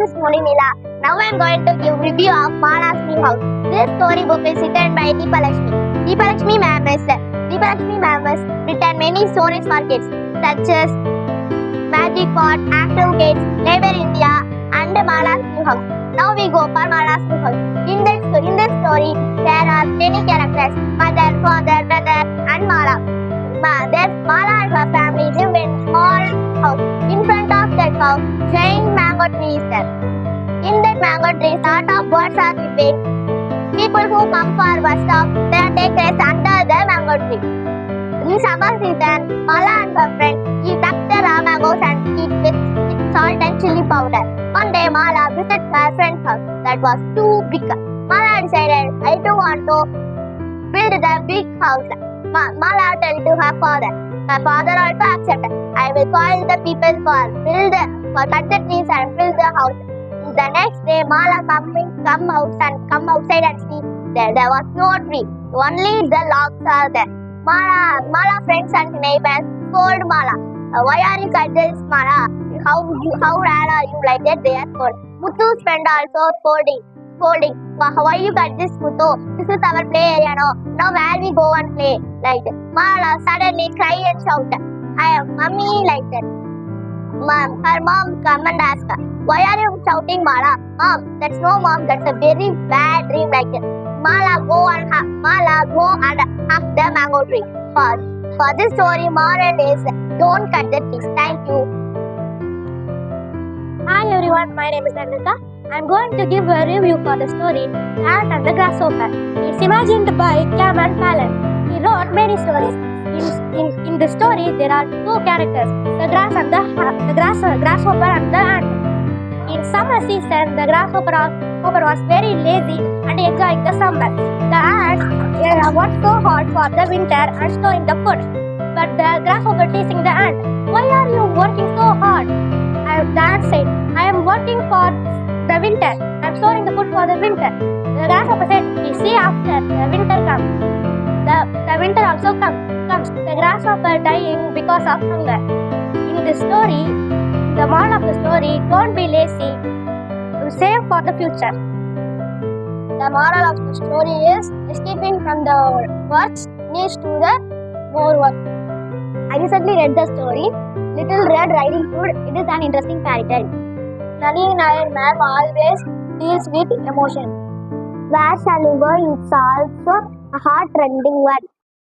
is Monimila. Now I am going to give review of Mala's New House. This storybook is written by Deepalakshmi. Deepalakshmi ma'am has written many stories for kids such as Magic Pot, Active Gates, Labor India, and Mala's New House. Now we go for Mala's New House. In this story, there are many characters: mother, father, brother, and Mala. Mala and her family live in a small house. In front of that house, giant mango tree is there. In that mango tree, lot of birds are living. People who come for bus stop, they take rest under the mango tree. In summer season, Mala and her friends pluck the raw mangoes and eat with salt and chili powder. One day, Mala visited her friend's house that was too big. Mala decided, I too want to build the big house. Mala told to her father. Her father also accepted. I will call the people for cut the trees and build the house. The next day, Mala come outside and see there was no tree. Only the logs are there. Mala friends and neighbors scold Mala. Why are you cut this, Mala? How rare are you like that? They are scold. Muthu's friend also scolding. Why you cut this, Muthu? This is our play area now where we go and play like that. Mala suddenly cry and shout, I am mommy like that. Her mom come and ask her, why are you shouting, Mala? Mom, that's no mom, that's a very bad dream like that. Mala go and hug the mango tree. For this story, moral is don't cut the trees. Thank you. Hi everyone, my name is Anita. I am going to give a review for the story Ant and the Grasshopper. It's imagined by Clement Pallen. He wrote many stories. In the story, there are two characters: the grasshopper and the ant. In summer season, the grasshopper was very lazy and enjoying the summer. The ants worked so hard for the winter and storing the food. But the grasshopper teasing the ant, why are you working so hard? The ant said, I am working for the winter. I am storing the food for the winter. The grasshopper said, we see after the winter comes. The winter also comes. The grasshopper dying because of hunger. In the story, the moral of the story, don't be lazy. Save for the future. The moral of the story is escaping from the works leads to the more work. I recently read the story Little Red Riding Hood. It is an interesting fairy tale. Nalini Nair ma'am always deals with emotion. Where shall we go? It's also a heart-rending word.